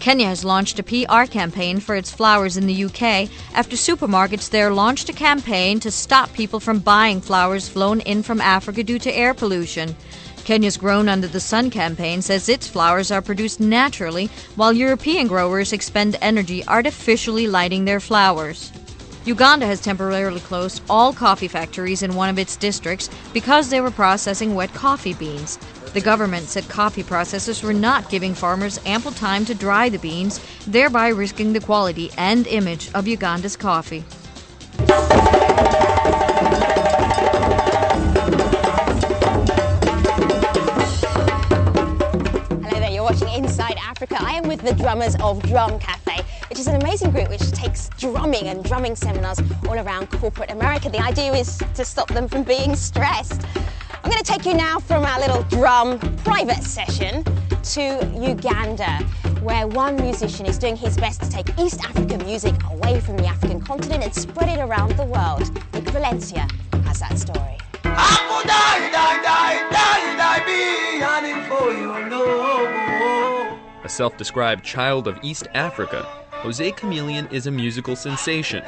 Kenya has launched a PR campaign for its flowers in the UK after supermarkets there launched a campaign to stop people from buying flowers flown in from Africa due to air pollution. Kenya's Grown Under the Sun campaign says its flowers are produced naturally, while European growers expend energy artificially lighting their flowers. Uganda has temporarily closed all coffee factories in one of its districts because they were processing wet coffee beans. The government said coffee processors were not giving farmers ample time to dry the beans, thereby risking the quality and image of Uganda's coffee. Inside Africa, I am with the drummers of Drum Cafe, which is an amazing group which takes drumming and drumming seminars all around corporate America. The idea is to stop them from being stressed. I'm going to take you now from our little drum private session to Uganda, where one musician is doing his best to take East African music away from the African continent and spread it around the world. Nick Valencia has that story. A self-described child of East Africa, Jose Chameleone is a musical sensation,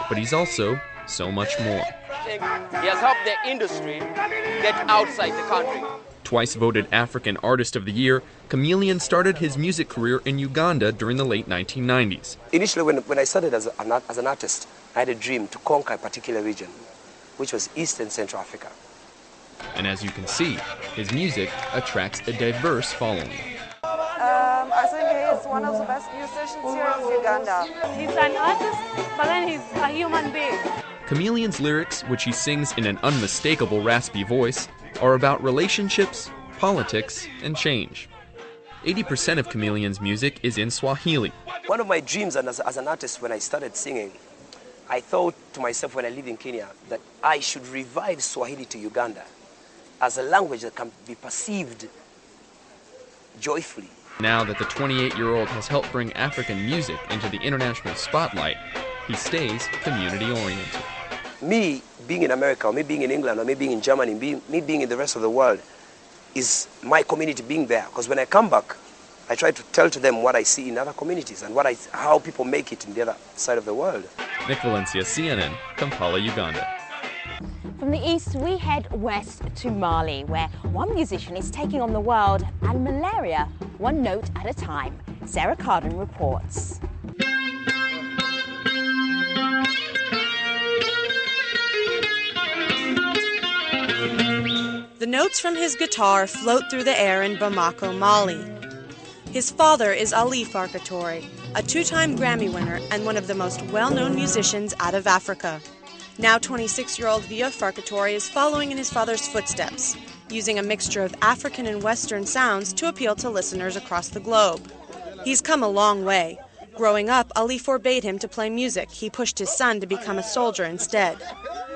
but he's also so much more. He has helped the industry get outside the country. Twice voted African Artist of the Year, Chameleone started his music career in Uganda during the late 1990s. Initially, when I started as an artist, I had a dream to conquer a particular region, which was East and Central Africa. And as you can see, his music attracts a diverse following. I think he's one of the best musicians here in Uganda. He's an artist, but then he's a human being. Chameleone's lyrics, which he sings in an unmistakable raspy voice, are about relationships, politics, and change. 80% of Chameleone's music is in Swahili. One of my dreams as an artist when I started singing, I thought to myself when I lived in Kenya that I should revive Swahili to Uganda as a language that can be perceived joyfully. Now that the 28-year-old has helped bring African music into the international spotlight, he stays community-oriented. Me being in America, or me being in England, or me being in Germany, me being in the rest of the world, is my community being there. Because when I come back, I try to tell to them what I see in other communities and how people make it in the other side of the world. Nick Valencia, CNN, Kampala, Uganda. From the east, we head west to Mali, where one musician is taking on the world and malaria one note at a time. Sarah Carden reports. The notes from his guitar float through the air in Bamako, Mali. His father is Ali Farkatori, a two-time Grammy winner and one of the most well-known musicians out of Africa. Now 26-year-old Via Farkatori is following in his father's footsteps, using a mixture of African and Western sounds to appeal to listeners across the globe. He's come a long way. Growing up, Ali forbade him to play music. He pushed his son to become a soldier instead.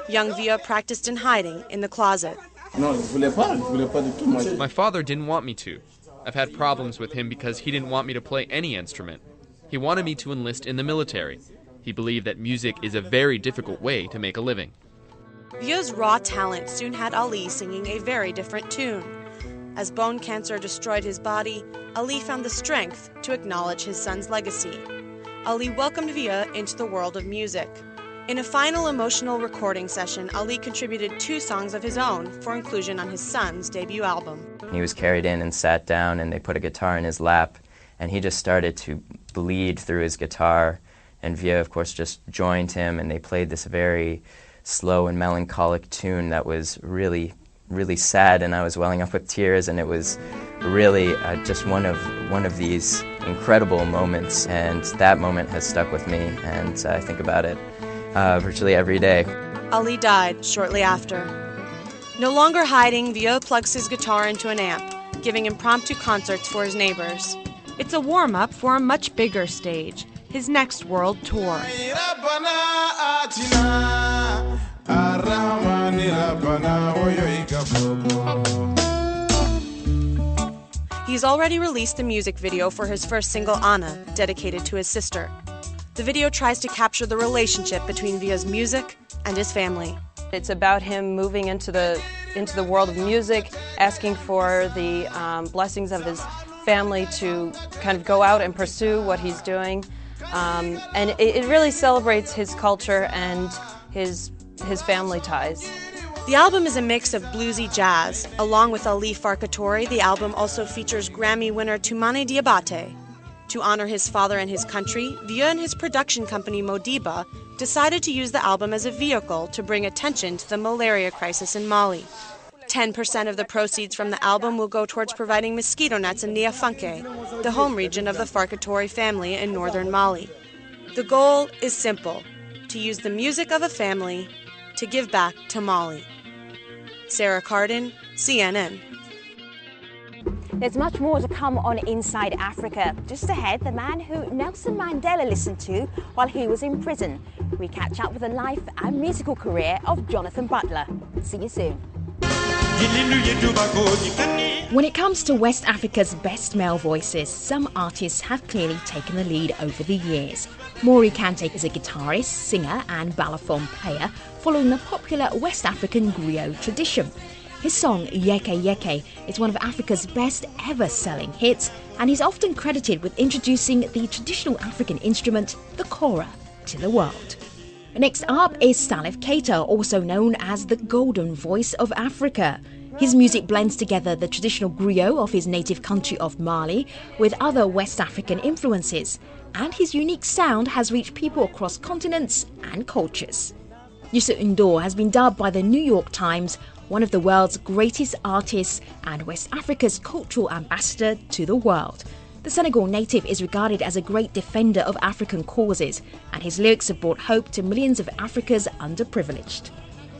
Young Via practiced in hiding in the closet. My father didn't want me to. I've had problems with him because he didn't want me to play any instrument. He wanted me to enlist in the military. He believed that music is a very difficult way to make a living. Via's raw talent soon had Ali singing a very different tune. As bone cancer destroyed his body, Ali found the strength to acknowledge his son's legacy. Ali welcomed Via into the world of music. In a final emotional recording session, Ali contributed 2 songs of his own for inclusion on his son's debut album. He was carried in and sat down, and they put a guitar in his lap, and he just started to bleed through his guitar. And Via, of course, just joined him, and they played this very slow and melancholic tune that was really, really sad, and I was welling up with tears, and it was really just one of these incredible moments, and that moment has stuck with me, and I think about it virtually every day. Ali died shortly after. No longer hiding, Via plugs his guitar into an amp, giving impromptu concerts for his neighbors. It's a warm-up for a much bigger stage, his next world tour. He's already released the music video for his first single, Anna, dedicated to his sister. The video tries to capture the relationship between Via's music and his family. It's about him moving into the world of music, asking for the blessings of his family to kind of go out and pursue what he's doing. And it really celebrates his culture and his family ties. The album is a mix of bluesy jazz. Along with Ali Farkatori, the album also features Grammy winner Toumani Diabaté. To honor his father and his country, Vieux and his production company Modiba decided to use the album as a vehicle to bring attention to the malaria crisis in Mali. 10% of the proceeds from the album will go towards providing mosquito nets in Niafunke, the home region of the Farkatori family in northern Mali. The goal is simple: to use the music of a family to give back to Mali. Sarah Cardin, CNN. There's much more to come on Inside Africa. Just ahead, the man who Nelson Mandela listened to while he was in prison. We catch up with the life and musical career of Jonathan Butler. See you soon. When it comes to West Africa's best male voices, some artists have clearly taken the lead over the years. Maury Kante is a guitarist, singer and balafon player, following the popular West African griot tradition. His song Yeke Yeke is one of Africa's best ever selling hits, and he's often credited with introducing the traditional African instrument, the kora, to the world. Next up is Salif Keita, also known as the Golden Voice of Africa. His music blends together the traditional griot of his native country of Mali with other West African influences, and his unique sound has reached people across continents and cultures. Youssou N'Dour has been dubbed by the New York Times one of the world's greatest artists and West Africa's cultural ambassador to the world. The Senegal native is regarded as a great defender of African causes, and his lyrics have brought hope to millions of Africa's underprivileged.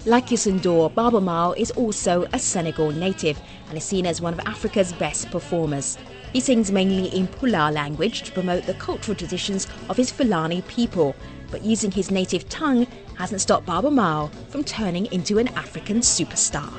Like Youssou N'Dour, Baaba Maal is also a Senegal native and is seen as one of Africa's best performers. He sings mainly in Pulaar language to promote the cultural traditions of his Fulani people, but using his native tongue hasn't stopped Baaba Maal from turning into an African superstar.